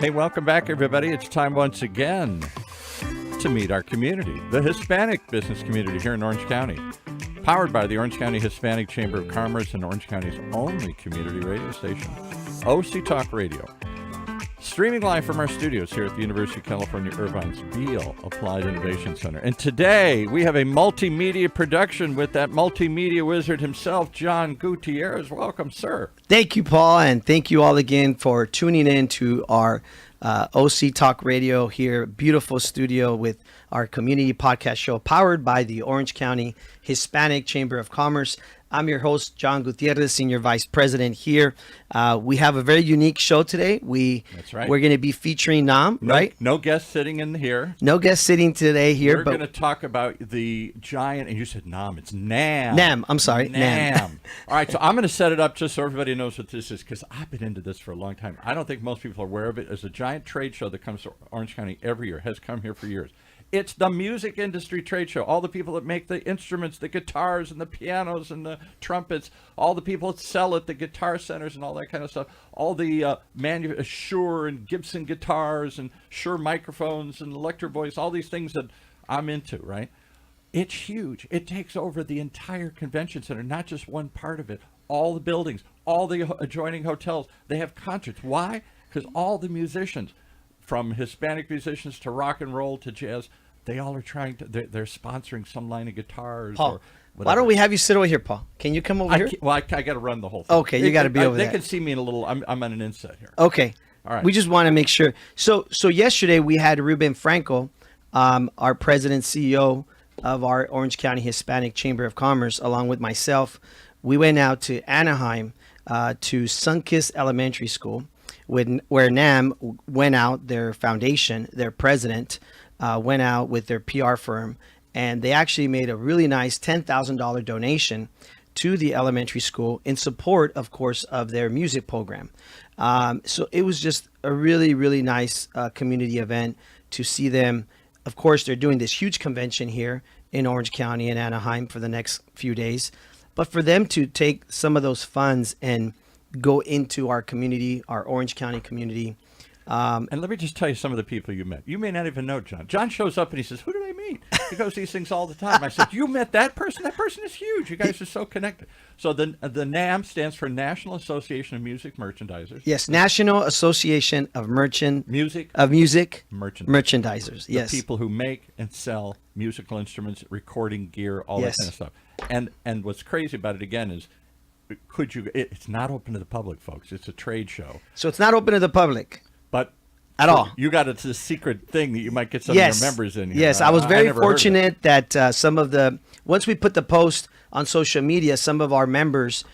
Hey, welcome back, everybody. It's time once again to meet our community, the Hispanic business community here in Orange County. Powered by the Orange County Hispanic Chamber of Commerce and Orange County's only community radio station, OC Talk Radio. Streaming live from our studios here at the University of California, Irvine's Beale Applied Innovation Center. And today we have a multimedia production with that multimedia wizard himself, John Gutierrez. Welcome, sir. Thank you, Paul, and thank you all again for tuning in to our OC Talk Radio here. Beautiful studio with our community podcast show powered by the Orange County Hispanic Chamber of Commerce. I'm your host, John Gutierrez, Senior Vice President here. We have a very unique show today. That's right. We're going to be featuring NAMM, right? No guest sitting in here. No guest sitting today here. We're going to talk about the giant, and you said NAMM, it's NAMM. NAMM, I'm sorry. NAMM. All right, so I'm going to set it up just so everybody knows what this is, because I've been into this for a long time. I don't think most people are aware of it. It's a giant trade show that comes to Orange County every year, has come here for years. It's the music industry trade show. All the people that make the instruments, the guitars and the pianos and the trumpets, all the people that sell it, the guitar centers and all that kind of stuff, all the Shure and Gibson guitars and Shure microphones and Electro Voice, all these things that I'm into, right? It's huge. It takes over the entire convention center, not just one part of it. All the buildings, all the adjoining hotels, they have concerts. Why? Because all the musicians, from Hispanic musicians to rock and roll to jazz, they all are trying to, they're sponsoring some line of guitars. Paul, or whatever. why don't we have you sit over here, Paul? Can you come over here? I got to run the whole thing. Okay, you got to be over there. They can see me in a little, I'm on an inset here. Okay. All right. We just want to make sure. So yesterday we had Ruben Franco, our president, CEO of our Orange County Hispanic Chamber of Commerce, along with myself. We went out to Anaheim to Sunkist Elementary School, where NAMM went out, their foundation, their president, went out with their PR firm, and they actually made a really nice $10,000 donation to the elementary school in support, of course, of their music program. So it was just a really, really nice community event to see them. Of course, they're doing this huge convention here in Orange County and Anaheim for the next few days. But for them to take some of those funds and go into our community, our Orange County community. And let me just tell you some of the people you met. You may not even know John. John shows up and he says, "Who did I meet?" He goes these things all the time. I said, "You met that person? That person is huge. You guys are so connected." So the NAMM stands for National Association of Music Merchandisers. Yes, National Association of Music Merchandisers. Yes, the people who make and sell musical instruments, recording gear, all that kind of stuff. And what's crazy about it again is, it's not open to the public, folks. It's a trade show. So it's not open to the public. But at all. You got it's a secret thing that you might get some of your members in here. Yes, I was very fortunate that once we put the post on social media, some of our members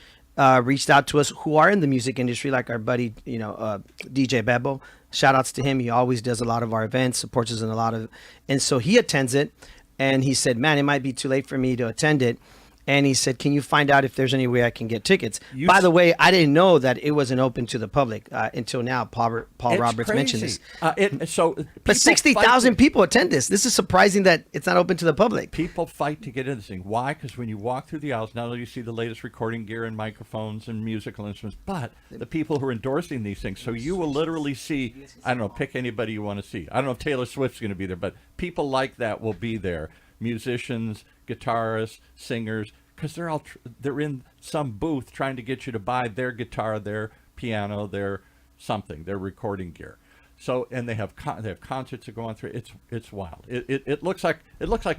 reached out to us who are in the music industry, like our buddy, DJ Bebo. Shout outs to him. He always does a lot of our events, supports us in a lot of, and so he attends it. And he said, "Man, it might be too late for me to attend it." And he said, "Can you find out if there's any way I can get tickets?" By the way, I didn't know that it wasn't open to the public until now. Paul Roberts mentioned this. But 60,000 people attend this. This is surprising that it's not open to the public. People fight to get in this thing. Why? Because when you walk through the aisles, not only you see the latest recording gear and microphones and musical instruments, but the people who are endorsing these things. So you will literally see, I don't know, pick anybody you want to see. I don't know if Taylor Swift's going to be there, but people like that will be there. Musicians, guitarists, singers, because they're in some booth trying to get you to buy their guitar, their piano, their something, their recording gear. So, and they have concerts that go on through. It's wild. It looks like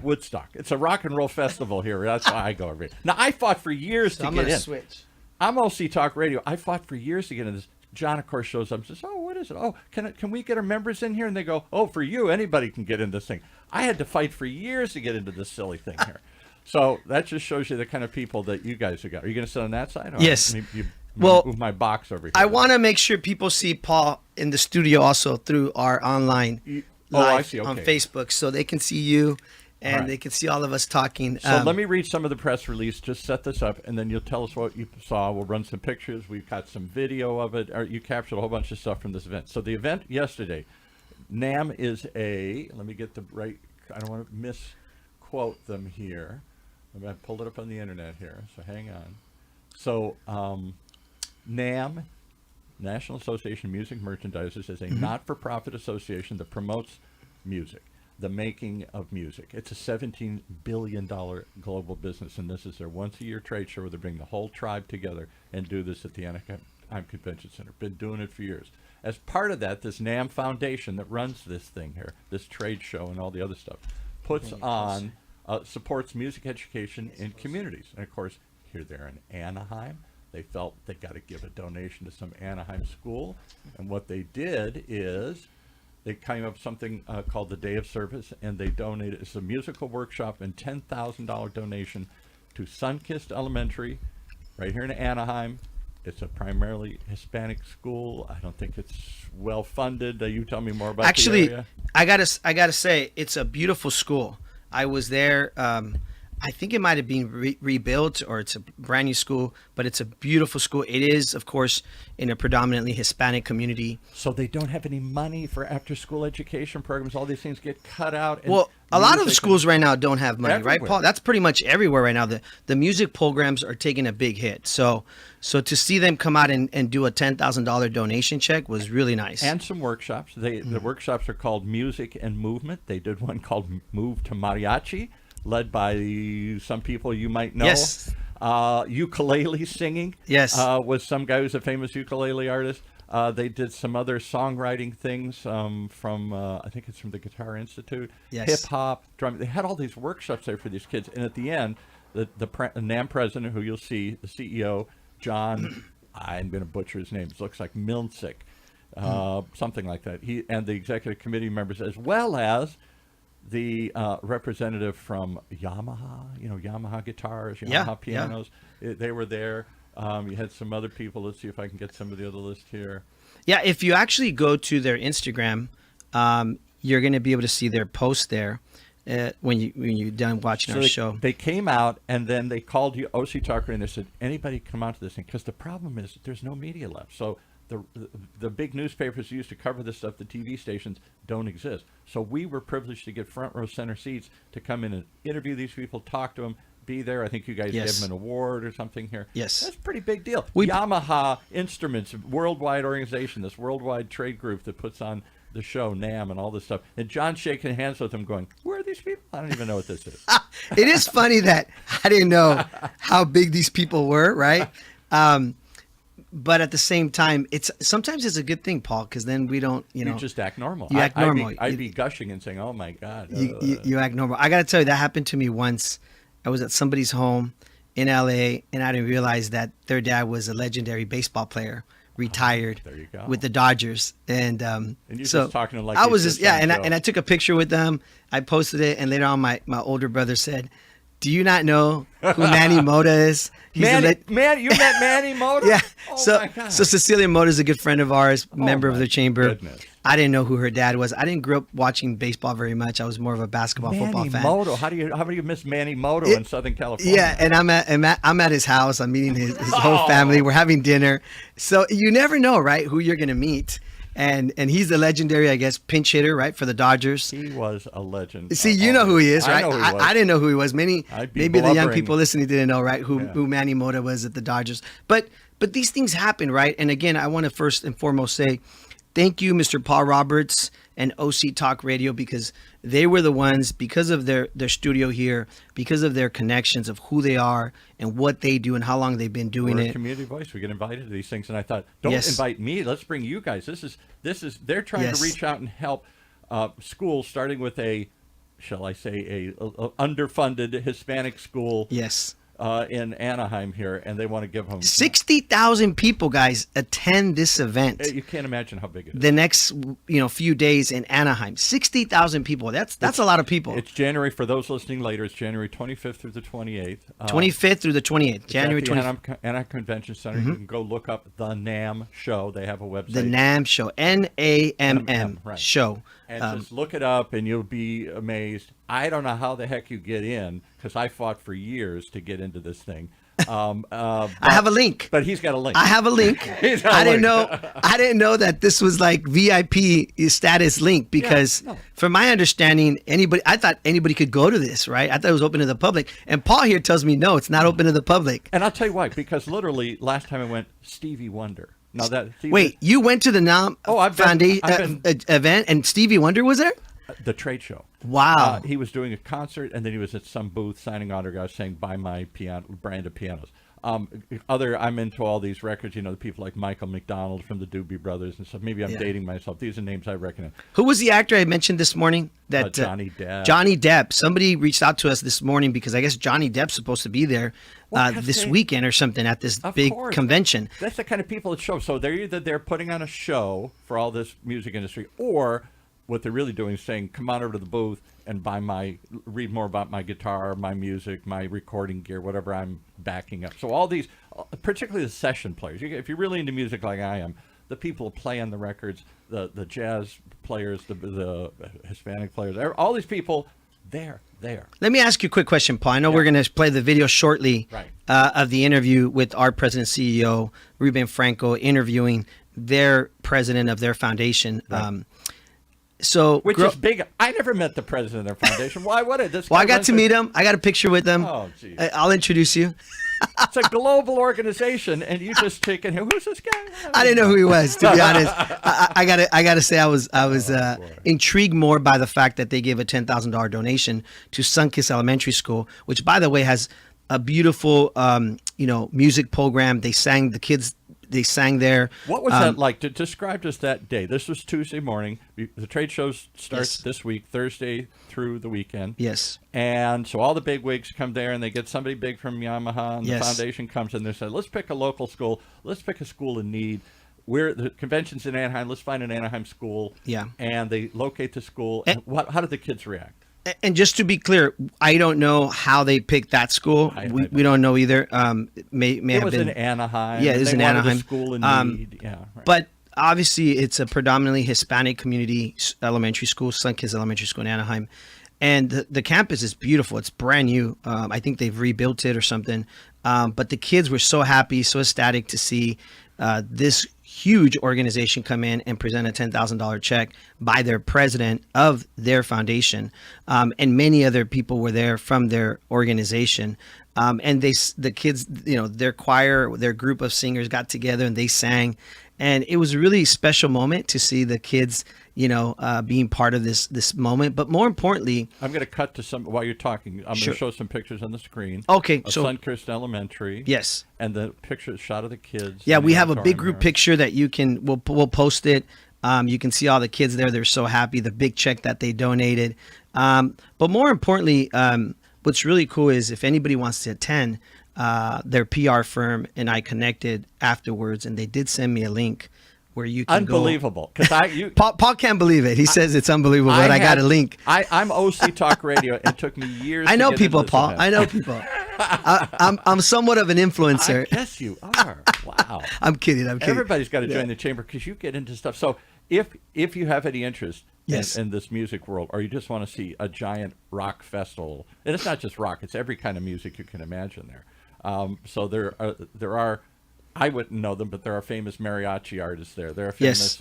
Woodstock. It's a rock and roll festival here. That's why I go every year. Now I fought for years to get in. Switch. I'm OC Talk Radio. I fought for years to get in this. John, of course, shows up and says, "Oh, what is it? Oh, can we get our members in here?" And they go, "Oh, for you, anybody can get in this thing." I had to fight for years to get into this silly thing here. So that just shows you the kind of people that you guys have got. Are you going to sit on that side? Or yes. Move my box over here. I want to make sure people see Paul in the studio also through our online live on Facebook, so they can see you and they can see all of us talking. So let me read some of the press release. Just set this up, and then you'll tell us what you saw. We'll run some pictures. We've got some video of it. You captured a whole bunch of stuff from this event. So the event yesterday, NAMM is let me get the right, I don't want to misquote them here. I pulled it up on the internet here, so hang on. So NAMM National Association of Music Merchandisers is a not-for-profit association that promotes music, the making of music. It's a $17 billion global business, and this is their once-a-year trade show where they bring the whole tribe together and do this at the Anaheim Convention Center. Been doing it for years. As part of that, this NAMM Foundation that runs this thing here, this trade show and all the other stuff, puts on, supports music education in communities. And of course, here they're in Anaheim. They felt they got to give a donation to some Anaheim school. And what they did is they came up with something called the Day of Service, and they donated, it's a musical workshop and $10,000 donation to Sunkist Elementary right here in Anaheim. It's a primarily Hispanic school. I don't think it's well funded. You tell me more about the area. I gotta say, it's a beautiful school. I was there. I think it might have been rebuilt, or it's a brand new school, but it's a beautiful school. It is, of course, in a predominantly Hispanic community. So they don't have any money for after-school education programs. All these things get cut out. And well, a lot of the schools right now don't have money, everywhere. right, Paul? That's pretty much everywhere right now. The music programs are taking a big hit. So to see them come out and do a $10,000 donation check was really nice. And some workshops. The workshops are called Music and Movement. They did one called Move to Mariachi, led by some people you might know. Yes. Ukulele singing. Yes. Was some guy who's a famous ukulele artist. They did some other songwriting things from, I think it's from the Guitar Institute. Yes. Hip hop, drum. They had all these workshops there for these kids. And at the end, the NAMM president, who you'll see, the CEO, John, I'm going to butcher his name. It looks like Milncic, something like that. He and the executive committee members, as well as the representative from Yamaha, Yamaha guitars, Yamaha pianos, they were there. You had some other people. Let's see if I can get some of the other list here. Yeah, if you actually go to their Instagram, you're going to be able to see their post there when you're done watching our show. They came out, and then they called you OC Talker, and they said, anybody come out to this thing? Because the problem is there's no media left. So the big newspapers used to cover this stuff, the TV stations, don't exist. So we were privileged to get front row center seats to come in and interview these people, talk to them, be there. I think you guys gave them an award or something here. Yes. That's a pretty big deal. Yamaha Instruments, worldwide organization, this worldwide trade group that puts on the show, NAMM, and all this stuff. And John's shaking hands with them going, where are these people? I don't even know what this is. It is funny that I didn't know how big these people were, right? But at the same time, sometimes it's a good thing, Paul, because then we don't, You just act normal. You act normal. I'd be gushing and saying, oh, my God. You act normal. I got to tell you, that happened to me once. I was at somebody's home in L.A., and I didn't realize that their dad was a legendary baseball player, retired there you go. with the Dodgers. And you're so just talking to like I was just and I took a picture with them. I posted it, and later on my older brother said, do you not know who Manny Mota is? You met Manny Mota? Yeah. Oh my God. So Cecilia Mota is a good friend of ours, member of the chamber. Goodness. I didn't know who her dad was. I didn't grow up watching baseball very much. I was more of a basketball, football fan. Manny Mota. How do you miss Manny Mota in Southern California? Yeah, and I'm at his house. I'm meeting his whole family. We're having dinner. So you never know, right, who you're gonna meet. And he's the legendary, I guess, pinch hitter, right, for the Dodgers. He was a legend. See, you know who he is, right? I know who he was. I didn't know who he was. Maybe the young people listening didn't know, right, who Manny Mota was at the Dodgers. But these things happen, right? And again, I want to first and foremost say thank you, Mr. Paul Roberts and OC Talk Radio, because they were the ones, because of their studio here, because of their connections of who they are and what they do and how long they've been doing We're it. a community voice. We get invited to these things, and I thought, don't invite me. Let's bring you guys. This is. They're trying to reach out and help schools, starting with a underfunded Hispanic school. Yes. In Anaheim here, and they want to give them 60,000 people, guys, attend this event. You can't imagine how big it is. The next, few days in Anaheim, 60,000 people. That's a lot of people. It's January, for those listening later. It's January 25th through the 28th. 25th through the 28th. January 25th. Anaheim Convention Center. You can go look up the NAMM Show. They have a website. The NAMM Show. NAMM right. Show. And just look it up, and you'll be amazed. I don't know how the heck you get in, because I fought for years to get into this thing. I have a link. But he's got a link. I have a link. I didn't know that this was like VIP status link, because from my understanding, I thought anybody could go to this, right? I thought it was open to the public. And Paul here tells me, no, it's not open to the public. And I'll tell you why, because literally last time I went, Stevie Wonder Now that Wait, you went to the NAMM Foundation event, and Stevie Wonder was there? The trade show. Wow. He was doing a concert, and then he was at some booth signing autographs, saying "Buy my piano brand of pianos." I'm into all these records. You know, the people like Michael McDonald from the Doobie Brothers and stuff. Maybe I'm dating myself. These are names I recognize. Who was the actor I mentioned this morning? That Johnny Depp. Johnny Depp. Somebody reached out to us this morning because I guess Johnny Depp's supposed to be there this weekend or something at this big convention. That's the kind of people that show. So they're putting on a show for all this music industry, or what they're really doing is saying, come on over to the booth and read more about my guitar, my music, my recording gear, whatever I'm backing up. So all these, particularly the session players, if you're really into music like I am, the people who play on the records, the jazz players, the Hispanic players, all these people, they're there. Let me ask you a quick question, Paul. I know we're going to play the video shortly of the interview with our president CEO, Ruben Franco, interviewing their president of their foundation. Right. Which is big. I never met the president of their foundation. Why would it? Well, I got to meet him. I got a picture with him. Oh, geez. I'll introduce you. It's a global organization, and you just taking him. Who's this guy? I didn't know who he was, to be honest. I gotta say I was intrigued more by the fact that they gave a $10,000 donation to Sunkist Elementary School, which, by the way, has a beautiful music program. They sang there. What was that like? To describe just that day. This was Tuesday morning. The trade show starts this week, Thursday through the weekend. Yes. And so all the big wigs come there, and they get somebody big from Yamaha, and the foundation comes in. They say, let's pick a local school. Let's pick a school in need. The convention's in Anaheim. Let's find an Anaheim school. Yeah. And they locate the school. And how did the kids react? And just to be clear, I don't know how they picked that school. We don't know either. It was in Anaheim. Yeah, it was in Anaheim. A school in need. Yeah, right. But obviously, it's a predominantly Hispanic community elementary school, Sunkist Elementary School in Anaheim. And the campus is beautiful. It's brand new. I think they've rebuilt it or something. But the kids were so happy, so ecstatic to see this huge organization come in and present a $10,000 check by their president of their foundation. And many other people were there from their organization. And the kids, their choir, their group of singers got together and they sang. And it was a really special moment to see the kids, being part of this moment. But more importantly, I'm going to cut to some while you're talking. I'm going to show some pictures on the screen. Okay, so Sunkist Elementary. Yes, and the shot of the kids. Yeah, we have a big group picture that we'll post it. You can see all the kids there. They're so happy. The big check that they donated. But more importantly, what's really cool is if anybody wants to attend, their PR firm and I connected afterwards, and they did send me a link where you can unbelievable go. Paul can't believe it. He says it's unbelievable, but I got a link. I'm OC Talk Radio. It took me years. I know to get people, into this Paul. event. I know people. I'm somewhat of an influencer. I guess you are. Wow. I'm kidding. Everybody's got to join the chamber because you get into stuff. So if you have any interest in this music world, or you just want to see a giant rock festival, and it's not just rock; it's every kind of music you can imagine there. So there are. I wouldn't know them, but there are famous mariachi artists there. There are famous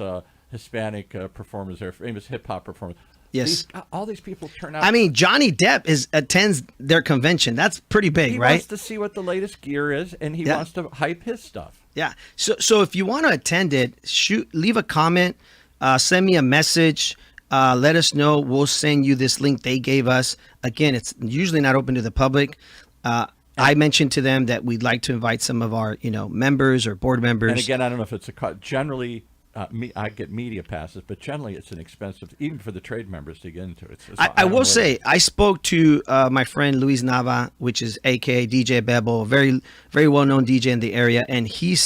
Hispanic performers. There are famous hip hop performers. Yes, all these people turn out. I mean, Johnny Depp attends their convention. That's pretty big, right? He wants to see what the latest gear is, and he wants to hype his stuff. Yeah. So if you want to attend it, leave a comment, send me a message. Let us know. We'll send you this link they gave us. Again, it's usually not open to the public. I mentioned to them that we'd like to invite some of our, members or board members. And again, I don't know if it's generally, I get media passes, but generally it's an expensive, even for the trade members to get into it. I will say, I spoke to my friend Luis Nava, which is AKA DJ Bebo, a very, very well-known DJ in the area, and he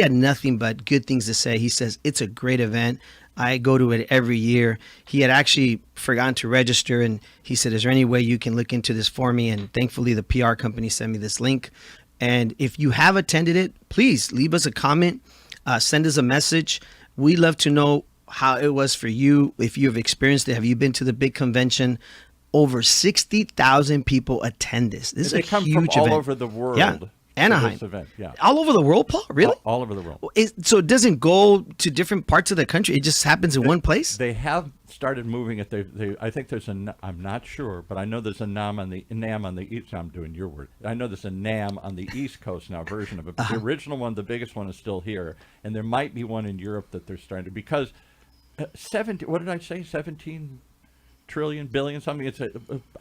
had nothing but good things to say. He says it's a great event. I go to it every year. He had actually forgotten to register, and he said, is there any way you can look into this for me? And thankfully, the PR company sent me this link. And if you have attended it, please leave us a comment, send us a message. We love to know how it was for you, if you have experienced it. Have you been to the big convention? Over 60,000 people attend this. This is a huge event. They come from all over the world. Yeah. Anaheim. Event, yeah. All over the world, Paul? Really? All over the world. So it doesn't go to different parts of the country. It just happens in one place? They have started moving it. I think there's I'm not sure, but I know there's a NAMM on the east. I'm doing your word. I know there's a NAMM on the East Coast now version of it. But the original one, the biggest one, is still here, and there might be one in Europe that they're starting to, because 17. What did I say? 17 trillion, billion, something. It's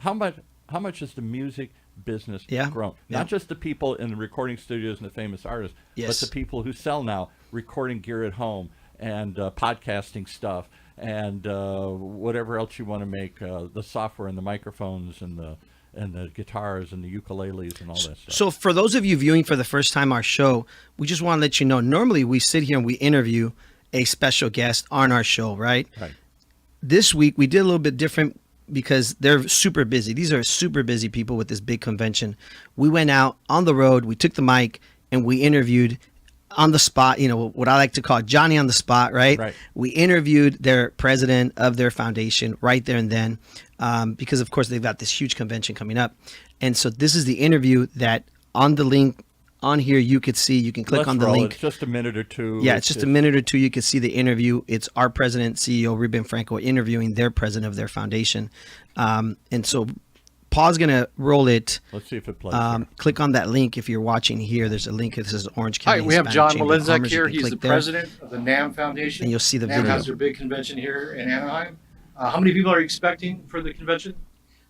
how much has the music business grown? Not just the people in the recording studios and the famous artists, but the people who sell now recording gear at home and podcasting stuff and whatever else you want to make, the software and the microphones and the guitars and the ukuleles and all that stuff. So for those of you viewing for the first time our show, we just want to let you know, normally we sit here and we interview a special guest on our show, right? Right. This week we did a little bit different because they're super busy. These are super busy people with this big convention. We went out on the road, we took the mic, and we interviewed on the spot, what I like to call Johnny on the spot, right? Right. We interviewed their president of their foundation right there and then, because of course they've got this huge convention coming up. And so this is the interview that on the link on here you could see. You can click on the link. It's just a minute or two. Yeah, it's just a minute or two. You can see the interview. It's our president, CEO, Ruben Franco, interviewing their president of their foundation. And so Paul's going to roll it. Let's see if it plays. Click on that link if you're watching here. There's a link that says Orange County. Hi, we have Hispanic John Chamber of Malinzak Commerce. here. You can He's the click there, president of the NAMM Foundation. and you'll see the NAMM video. has their big convention here in Anaheim. How many people are you expecting for the convention?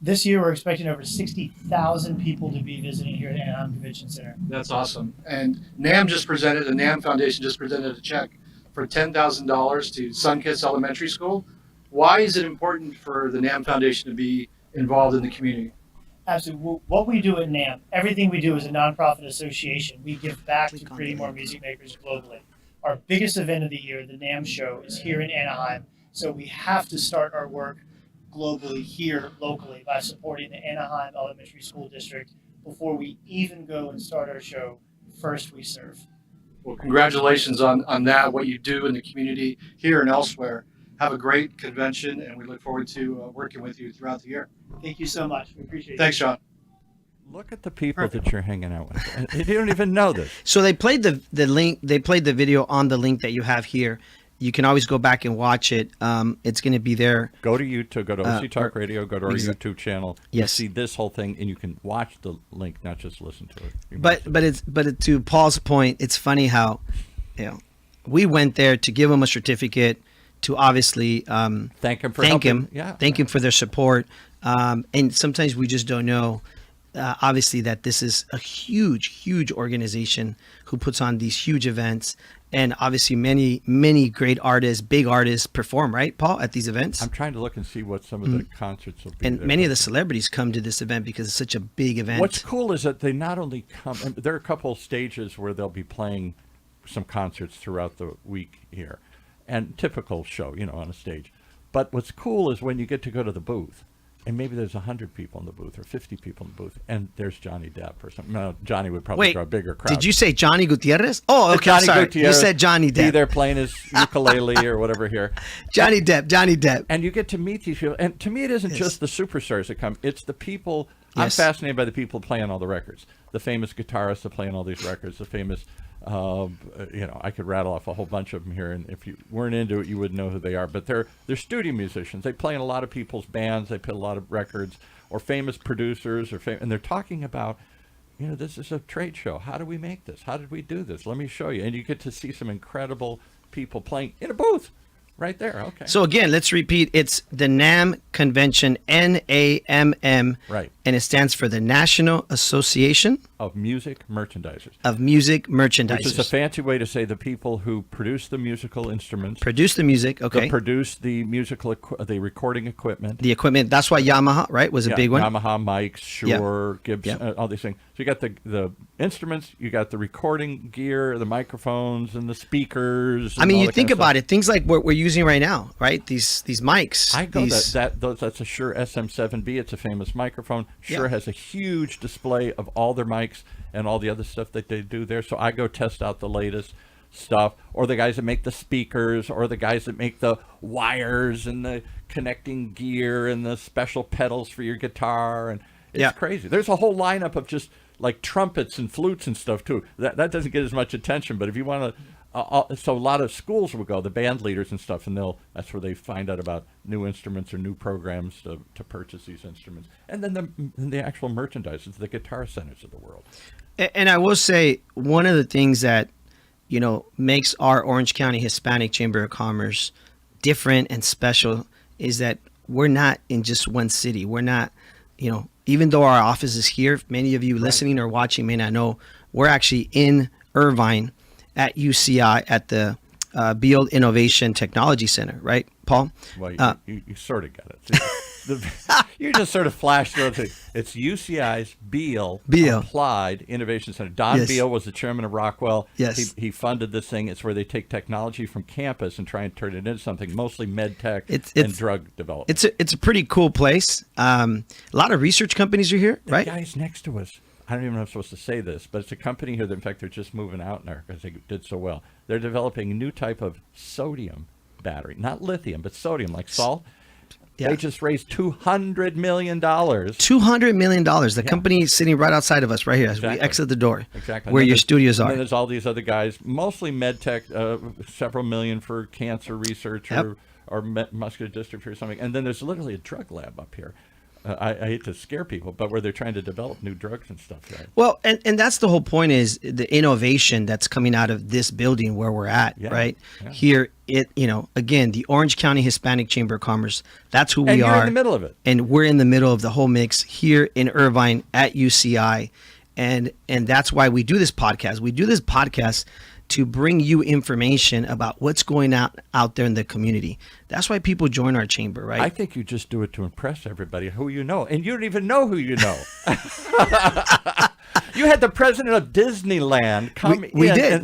This year, we're expecting over 60,000 people to be visiting here at Anaheim Convention Center. That's awesome. And the NAMM Foundation just presented a check for $10,000 to Sunkist Elementary School. Why is it important for the NAMM Foundation to be involved in the community? Absolutely. What we do at NAMM, everything we do is a nonprofit association. We give back to creating more music makers globally. Our biggest event of the year, the NAMM Show, is here in Anaheim. So we have to start our work globally here locally by supporting the Anaheim Elementary School District before we even go and start our show. First we serve. Well, congratulations on that, what you do in the community here and elsewhere. Have a great convention, and we look forward to working with you throughout the year. Thank you so much. We appreciate it. Thanks, John. Look at the people that you're hanging out with. You don't even know this. So they played the link. They played the video on the link that you have here. You can always go back and watch it. It's going to be there. Go to YouTube, go to OC Talk Radio, go to our YouTube channel. You Yes. see this whole thing, and you can watch the link, not just listen to it. You But must- to Paul's point, it's funny how, we went there to give him a certificate to obviously thank him for thank helping. him, Yeah. thank him for their support. And sometimes we just don't know, obviously, that this is a huge organization who puts on these huge events. And obviously many great artists, big artists perform, right, Paul, at these events? I'm trying to look and see what some of the concerts will be. And there. many of the celebrities come to this event because it's such a big event. What's cool is that they not only come, and there are a couple of stages where they'll be playing some concerts throughout the week here, and typical show, on a stage. But what's cool is when you get to go to the booth, and maybe there's 100 people in the booth or 50 people in the booth, and there's Johnny Depp or something. No, Johnny would probably Wait, draw a bigger crowd. did you say Johnny Gutierrez? Oh, okay, Johnny sorry. Gutierrez, You said Johnny Be Depp. there playing his ukulele or whatever here. Johnny Depp. And you get to meet these people. And to me, it isn't just the superstars that come. It's the people. Yes. I'm fascinated by the people playing all the records. The famous guitarists that play on all these records. The famous, I could rattle off a whole bunch of them here. And if you weren't into it, you wouldn't know who they are. But they're studio musicians. They play in a lot of people's bands. They play a lot of records. Or famous producers. And they're talking about, this is a trade show. How do we make this? How did we do this? Let me show you. And you get to see some incredible people playing in a booth. Right there. Okay. So again, let's repeat. It's the NAMM Convention, NAMM. Right. And it stands for the National Association Of music merchandisers. of Music Which is a Merchandisers. fancy way to say the people who produce the musical instruments, Produce the music, okay. that produce the the recording equipment. The equipment. That's why Yamaha, right, was a big one. Yamaha, mics, Shure, Gibson, Yeah. all these things. So you got the instruments, you got the recording gear, the microphones, and the speakers. I mean, you think about it. Things like what we're using right now, right? These mics. I go these, that's a Shure SM7B. It's a famous microphone. Shure Yeah. has a huge display of all their mics and all the other stuff that they do there. So I go test out the latest stuff, or the guys that make the speakers, or the guys that make the wires and the connecting gear and the special pedals for your guitar. And it's crazy. There's a whole lineup of just like trumpets and flutes and stuff too. That doesn't get as much attention, but if you want so a lot of schools will go, the band leaders and stuff, and that's where they find out about new instruments or new programs to purchase these instruments. And then the actual merchandise is the guitar centers of the world. And I will say, one of the things that, makes our Orange County Hispanic Chamber of Commerce different and special is that we're not in just one city. We're not, even though our office is here, many of you listening or watching may not know, we're actually in Irvine at UCI at the Beal Innovation Technology Center, right, Paul? Well, you sort of got it. You just sort of flashed through it. It's UCI's Beal Applied Innovation Center. Don Beal was the chairman of Rockwell. Yes. He funded this thing. It's where they take technology from campus and try and turn it into something, mostly med tech and drug development. It's a pretty cool place. A lot of research companies are here, right? The guys next to us, I don't even know if I'm supposed to say this, but it's a company here that, in fact, they're just moving out now because they did so well. They're developing a new type of sodium battery, not lithium, but sodium, like salt. Yeah. They just raised $200 million. $200 million. The company is sitting right outside of us, right here, as we exit the door, where your studios are. And then there's all these other guys, mostly med tech, several million for cancer research or muscular dystrophy or something. And then there's literally a drug lab up here. I hate to scare people, but where they're trying to develop new drugs and stuff, right? Well, and that's the whole point, is the innovation that's coming out of this building where we're at, right? Yeah. Here, again, the Orange County Hispanic Chamber of Commerce, that's who we are. And you're in the middle of it. And we're in the middle of the whole mix here in Irvine at UCI. And that's why we do this podcast. We do this podcast to bring you information about what's going out there in the community. That's why people join our chamber, right? I think you just do it to impress everybody who you know, and you don't even know who you know. You had the president of Disneyland come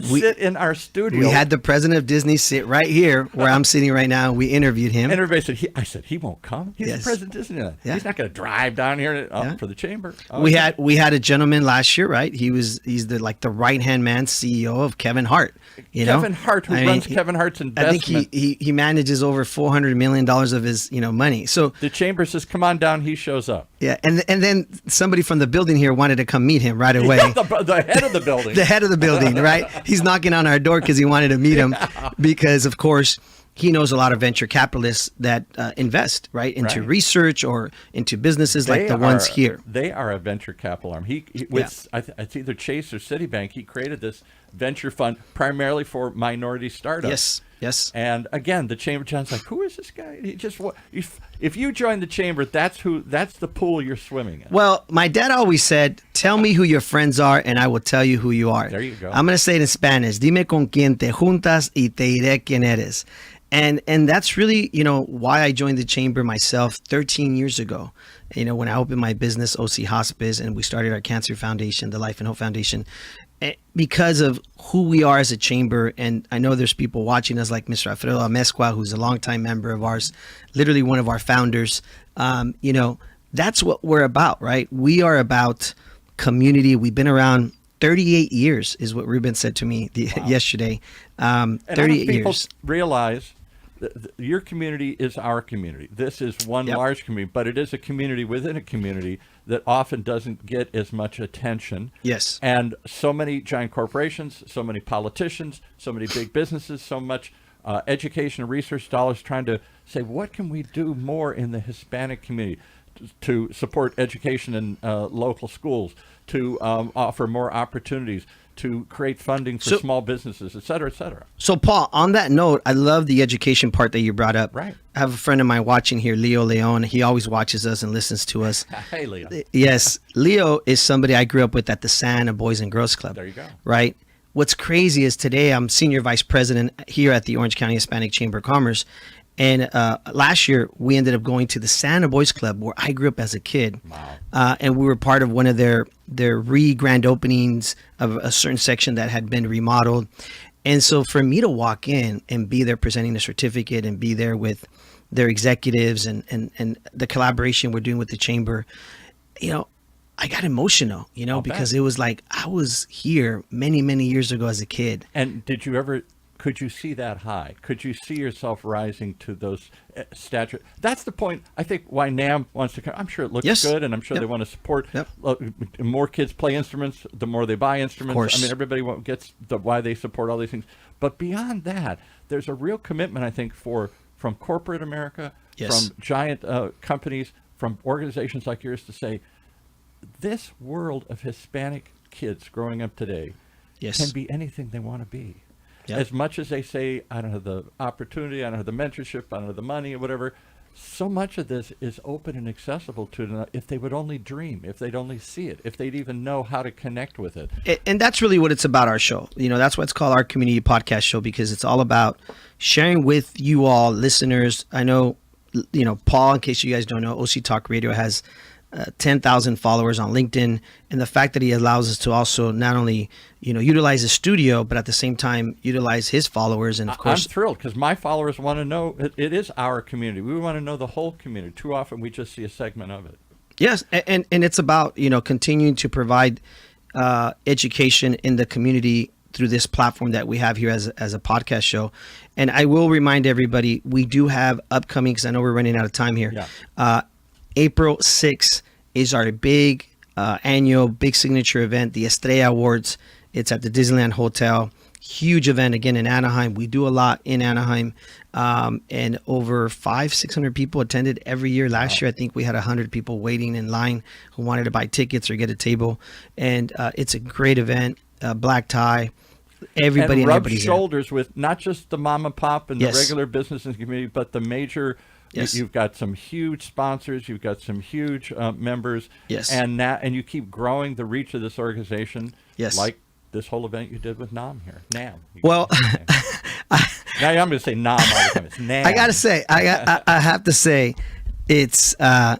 sit in our studio. We had the president of Disney sit right here where I'm sitting right now. We interviewed him. And everybody said, I said, he won't come. He's the president of Disneyland. Yeah. He's not going to drive down here for the chamber. Oh, we had a gentleman last year, right? He's the right-hand man CEO of Kevin Hart. Kevin Hart, who runs Kevin Hart's investment. I think he manages over $400 million of his money. So the chamber says, come on down. He shows up. Yeah, and then somebody from the building here wanted to come meet him right away. Yeah, the head of the building. The head of the building, right? He's knocking on our door because he wanted to meet him because, of course, he knows a lot of venture capitalists that invest into research or into businesses like the ones here. They are a venture capital arm. It's either Chase or Citibank. He created this venture fund primarily for minority startups. Yes. And again, the chamber, John's like, who is this guy? He just if you join the chamber, that's the pool you're swimming in. Well, my dad always said, "Tell me who your friends are, and I will tell you who you are." There you go. I'm gonna say it in Spanish. Dime con quien te juntas y te diré quién eres. And that's really, why I joined the chamber myself 13 years ago. When I opened my business, OC Hospice, and we started our cancer foundation, the Life and Hope Foundation, because of who we are as a chamber. And I know there's people watching us like Mr. Alfredo Amezcua, who's a longtime member of ours, literally one of our founders. That's what we're about, right? We are about community. We've been around 38 years is what Ruben said to me yesterday. 38 years. People realize your community is our community. This is one large community, but it is a community within a community that often doesn't get as much attention. Yes. And so many giant corporations, so many politicians, so many big businesses, so much education and research dollars trying to say, what can we do more in the Hispanic community to support education in local schools, to offer more opportunities, to create funding for small businesses, et cetera, et cetera. So, Paul, on that note, I love the education part that you brought up. Right. I have a friend of mine watching here, Leo Leon. He always watches us and listens to us. Hey, Leo. Yes. Leo is somebody I grew up with at the Santa Boys and Girls Club. There you go. Right? What's crazy is today I'm senior vice president here at the Orange County Hispanic Chamber of Commerce. And last year, we ended up going to the Santa Boys Club, where I grew up as a kid. Wow. And we were part of one of their grand openings of a certain section that had been remodeled. And so for me to walk in and be there presenting a certificate and be there with their executives and the collaboration we're doing with the chamber, I got emotional, because it was like I was here many, many years ago as a kid. And did you ever Could you see that high? Could you see yourself rising to those stature? That's the point, I think, why NAMM wants to come. I'm sure it looks Yes. good, and I'm sure Yep. they want to support. Yep. More kids play instruments, the more they buy instruments. course. I mean, everybody gets why they support all these things. But beyond that, there's a real commitment, I think, from corporate America, Yes. from giant companies, from organizations like yours to say, this world of Hispanic kids growing up today Yes. can be anything they want to be. Yep. As much as they say, I don't have the opportunity, I don't have the mentorship, I don't have the money, or whatever, so much of this is open and accessible to them if they would only dream, if they'd only see it, if they'd even know how to connect with it. And that's really what it's about, our show. You know, that's why it's called our community podcast show, because it's all about sharing with you all listeners. I know, you know, Paul, in case you guys don't know, OC Talk Radio has 10,000 followers on LinkedIn, and the fact that he allows us to also not only, you know, utilize the studio, but at the same time utilize his followers. And of course, I'm thrilled because my followers want to know, it is our community. We want to know the whole community. Too often we just see a segment of it. yes, and it's about, you know, continuing to provide education in the community through this platform that we have here as a podcast show. And I will remind everybody, we do have upcoming, because I know we're running out of time here. Yeah. April 6th is our big annual big signature event, the Estrella Awards. It's at the Disneyland Hotel. Huge event again in Anaheim. We do a lot in Anaheim, and over 500-600 people attended every year. Last year, I think we had 100 people waiting in line who wanted to buy tickets or get a table, and it's a great event. Black tie, everybody and and rub everybody's there. shoulders with not just the mom and pop and Yes. the regular business and community, but the major. Yes. You've got some huge sponsors. You've got some huge members. Yes. And you keep growing the reach of this organization. Yes. Like this whole event you did with NAMM here. NAMM. Well, Now I'm going to say NAMM all the time. It's NAMM. I gotta say, I have to say, it's an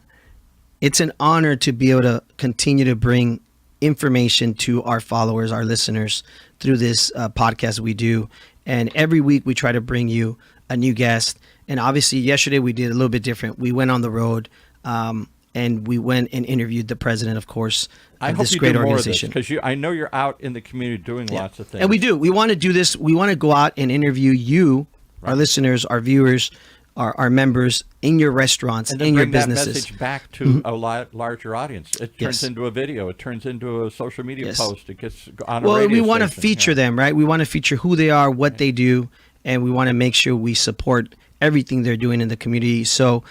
honor to be able to continue to bring information to our followers, our listeners, through this podcast we do. And every week we try to bring you a new guest. And obviously, yesterday we did a little bit different. We went on the road, and we went and interviewed the president, of course, I of hope this you great do more of this organization. because I know you're out in the community doing lots of things. And we do. We want to do this. We want to go out and interview you, our listeners, our viewers, our members in your restaurants, and then in your bring that businesses. message back to a larger audience. It turns Yes. into a video. It turns into a social media Yes. post. It gets on a Well, radio we want to station. feature Yeah. them, right? We want to feature who they are, what they do, and we want to make sure we support everything they're doing in the community. So,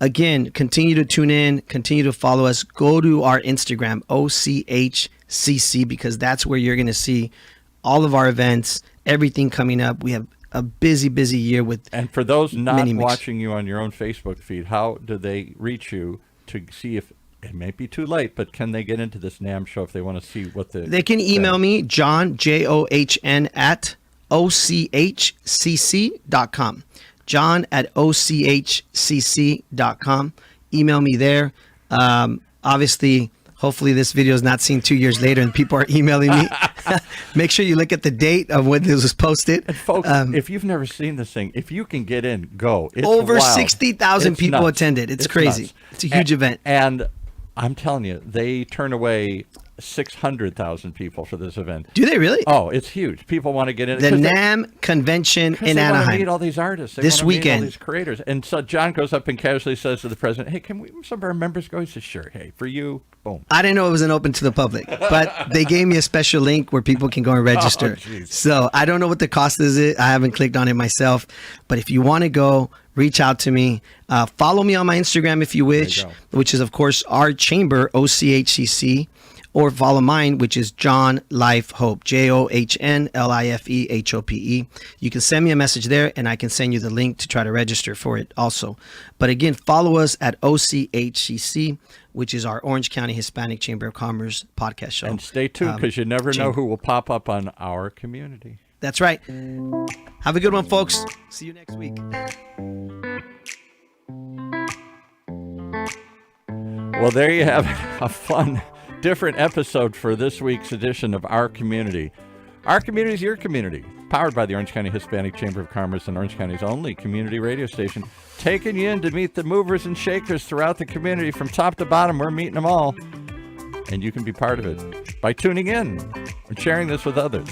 again, continue to tune in, continue to follow us. Go to our Instagram, OCHCC, because that's where you're going to see all of our events, everything coming up. We have a busy year with. And for those not mini mix. watching you on your own Facebook feed, how do they reach you to see if it may be too late, but can they get into this NAMM show if they want to see what They can email me, John, JOHN, at OCHCC.com. John at OCHCC.com. Email me there. Obviously, hopefully this video is not seen 2 years later and people are emailing me. Make sure you look at the date of when this was posted. And folks, if you've never seen this thing, if you can get in, go. It's Over wild. 60,000 It's people nuts. attended. It's crazy. nuts. It's a huge event. And I'm telling you, they turn away 600,000 people for this event. Do they really? Oh, it's huge. People want to get in. The 'cause they- NAMM convention 'cause in they want to Anaheim. meet all these artists. They This want to meet weekend. all these creators. And so John goes up and casually says to the president, "Hey, can some of our members go?" He says, "Sure. Hey, for you, boom." I didn't know it wasn't open to the public, but they gave me a special link where people can go and register. jeez. So I don't know what the cost is. I haven't clicked on it myself, but if you want to go, reach out to me. Follow me on my Instagram if you wish, go. which is of course our chamber, OCHCC, or follow mine, which is John Life Hope, JOHNLIFEHOPE. You can send me a message there, and I can send you the link to try to register for it also. But again, follow us at OCHCC, which is our Orange County Hispanic Chamber of Commerce podcast show. And stay tuned because you never know who will pop up on our community. That's right. Have a good one, folks. See you next week. Well, there you have it. A fun, different episode for this week's edition of Our Community. Our Community is your community. Powered by the Orange County Hispanic Chamber of Commerce and Orange County's only community radio station. Taking you in to meet the movers and shakers throughout the community from top to bottom. We're meeting them all. And you can be part of it by tuning in and sharing this with others.